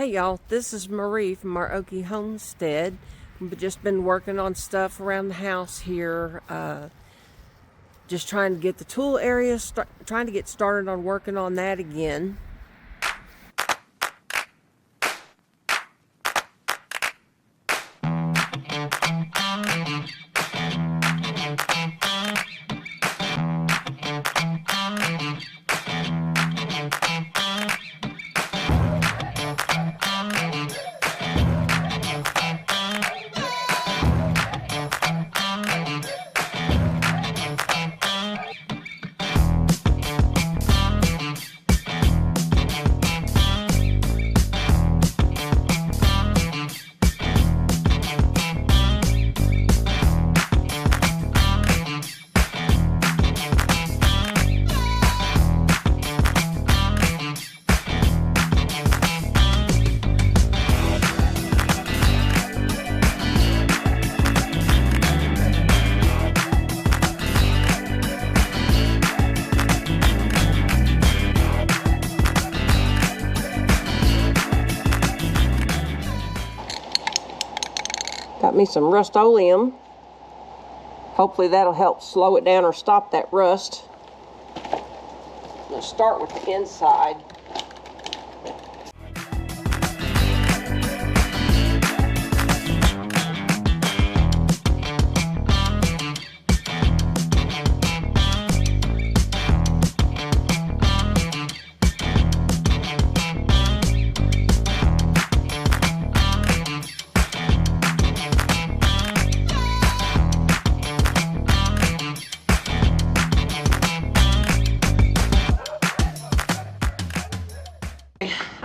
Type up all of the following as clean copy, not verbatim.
Hey y'all, this is Marie from our Okie homestead. We've just been working on stuff around the house here, just trying to get the tool area, trying to get started on working on that again. Got me some Rust-Oleum. Hopefully that'll help slow it down or stop that rust. I'm going to start with the inside.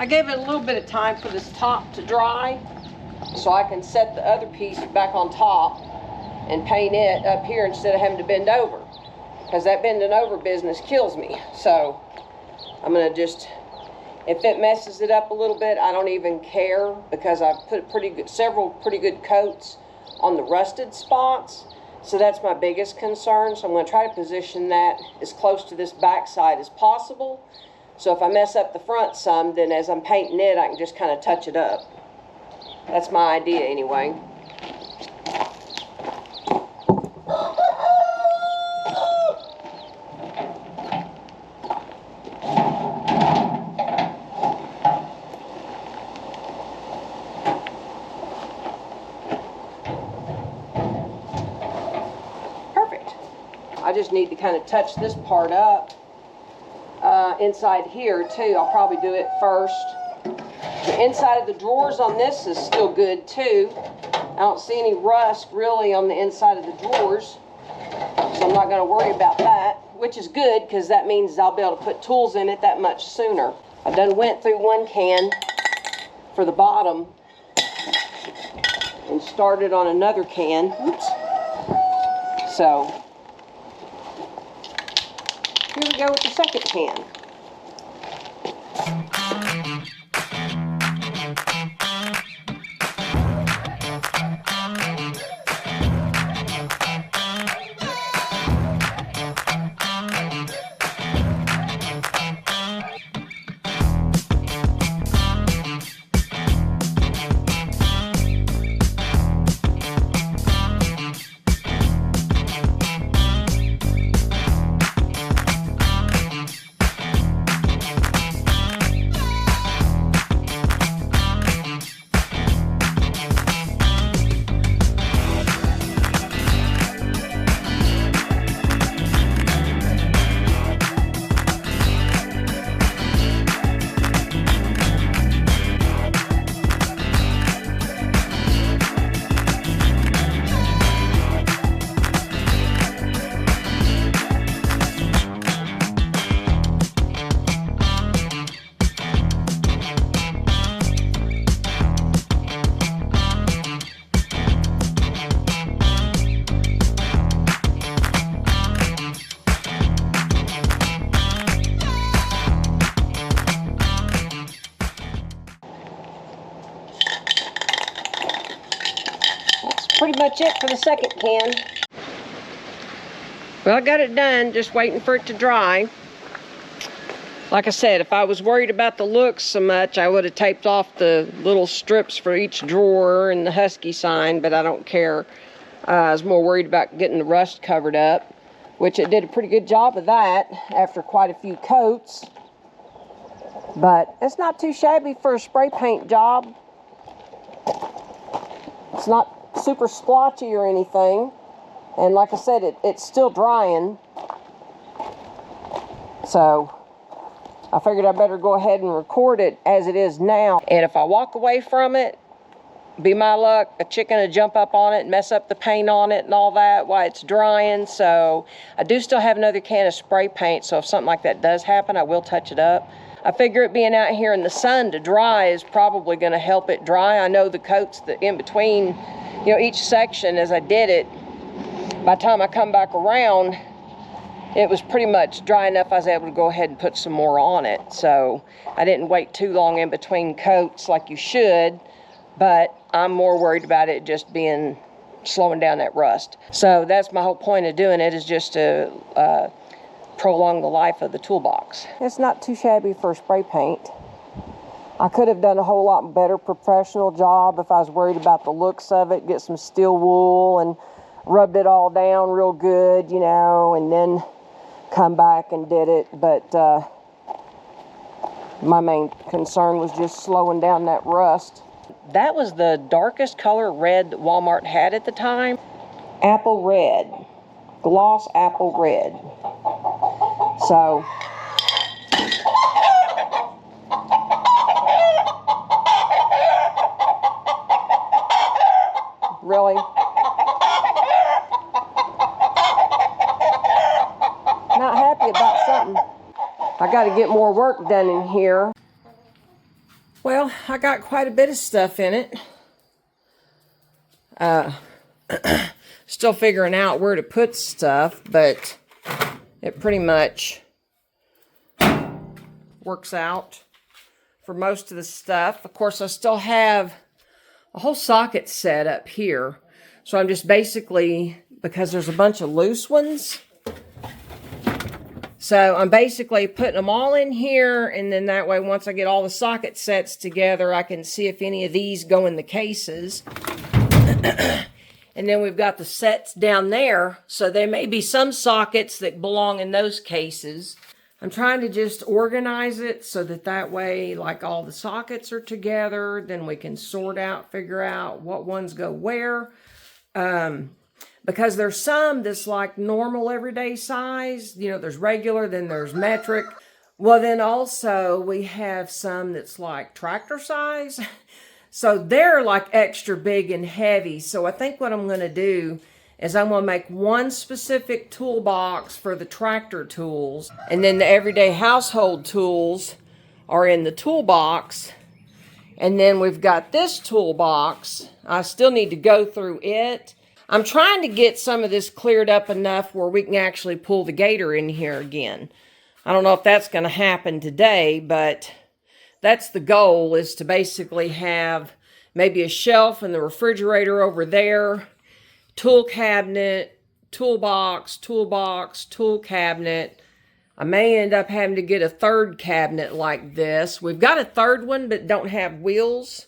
I gave it a little bit of time for this top to dry so I can set the other piece back on top and paint it up here instead of having to bend over, because that bending over business kills me. So I'm gonna just, if it messes it up a little bit, I don't even care, because I've put several pretty good coats on the rusted spots. So that's my biggest concern. So I'm gonna try to position that as close to this back side as possible. So if I mess up the front some, then as I'm painting it, I can just kind of touch it up. That's my idea anyway. Perfect. I just need to kind of touch this part up. Inside here too, I'll probably do it first. The inside of the drawers on this is still good too. I don't see any rust really on the inside of the drawers, so I'm not going to worry about that, which is good because that means I'll be able to put tools in it that much sooner. I done went through one can for the bottom and started on another can. Oops. So here we go with the second can. Pretty much it for the second can. Well, I got it done, just waiting for it to dry. Like I said, if I was worried about the looks so much, I would have taped off the little strips for each drawer and the Husky sign, but I don't care. I was more worried about getting the rust covered up, which it did a pretty good job of that after quite a few coats. But it's not too shabby for a spray paint job. It's not super splotchy or anything. And like I said, it's still drying. So I figured I better go ahead and record it as it is now. And if I walk away from it, be my luck, a chicken will jump up on it and mess up the paint on it and all that while it's drying. So I do still have another can of spray paint, so if something like that does happen, I will touch it up. I figure it being out here in the sun to dry is probably going to help it dry. I know the coats that in between, you know, each section as I did it, by the time I come back around, it was pretty much dry enough I was able to go ahead and put some more on it. So I didn't wait too long in between coats like you should, but I'm more worried about it just being slowing down that rust. So that's my whole point of doing it, is just to prolong the life of the toolbox. It's not too shabby for spray paint. I could have done a whole lot better professional job if I was worried about the looks of it, get some steel wool and rubbed it all down real good, you know, and then come back and did it. But my main concern was just slowing down that rust. That was the darkest color red that Walmart had at the time. Apple red. Gloss apple red. So really? Not happy about something. I got to get more work done in here. Well, I got quite a bit of stuff in it. Still figuring out where to put stuff, but it pretty much works out for most of the stuff. Of course, I still have a whole socket set up here. So I'm just basically, because there's a bunch of loose ones, so I'm basically putting them all in here, and then that way once I get all the socket sets together, I can see if any of these go in the cases. And then we've got the sets down there, so there may be some sockets that belong in those cases. I'm trying to just organize it so that way, like, all the sockets are together, then we can sort out, figure out what ones go where. Because there's some that's like normal everyday size, you know, there's regular, then there's metric. Well, then also we have some that's like tractor size. So they're like extra big and heavy. So I think what I'm going to do is I'm going to make one specific toolbox for the tractor tools. And then the everyday household tools are in the toolbox. And then we've got this toolbox. I still need to go through it. I'm trying to get some of this cleared up enough where we can actually pull the gator in here again. I don't know if that's going to happen today, but that's the goal, is to basically have maybe a shelf in the refrigerator over there, tool cabinet, toolbox, toolbox, tool cabinet. I may end up having to get a third cabinet like this. We've got a third one, but don't have wheels.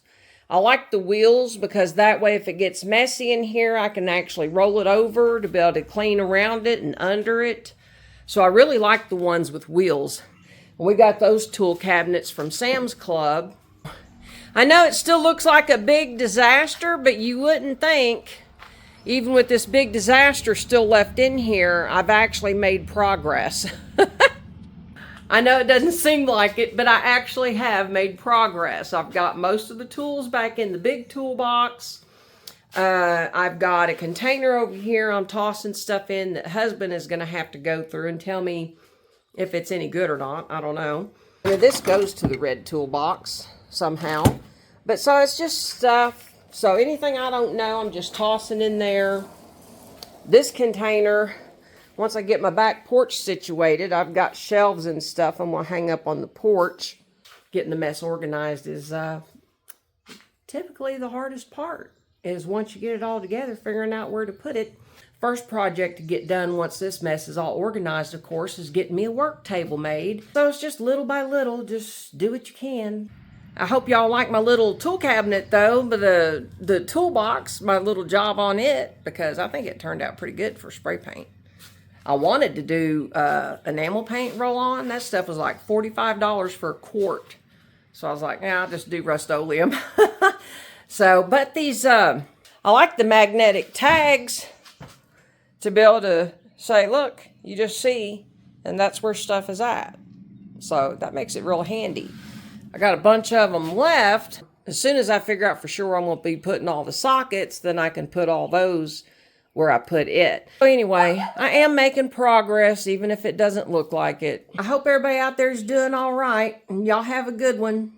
I like the wheels because that way if it gets messy in here, I can actually roll it over to be able to clean around it and under it. So I really like the ones with wheels. We got those tool cabinets from Sam's Club. I know it still looks like a big disaster, but you wouldn't think, even with this big disaster still left in here, I've actually made progress. I know it doesn't seem like it, but I actually have made progress. I've got most of the tools back in the big toolbox. I've got a container over here I'm tossing stuff in that husband is going to have to go through and tell me if it's any good or not. I don't know. This goes to the red toolbox somehow. But so it's just stuff. So anything I don't know, I'm just tossing in there. This container, once I get my back porch situated, I've got shelves and stuff I'm going to hang up on the porch. Getting the mess organized is typically the hardest part. is once you get it all together, figuring out where to put it. First project to get done once this mess is all organized, of course, is getting me a work table made. So it's just little by little, just do what you can. I hope y'all like my little tool cabinet though, but the toolbox, my little job on it, because I think it turned out pretty good for spray paint. I wanted to do enamel paint roll on. That stuff was like $45 for a quart. So I was like, yeah, I'll just do Rust-Oleum. So, but these, I like the magnetic tags to be able to say, look, you just see, and that's where stuff is at. So that makes it real handy. I got a bunch of them left. As soon as I figure out for sure I'm going to be putting all the sockets, then I can put all those where I put it. So anyway, I am making progress, even if it doesn't look like it. I hope everybody out there is doing all right, and y'all have a good one.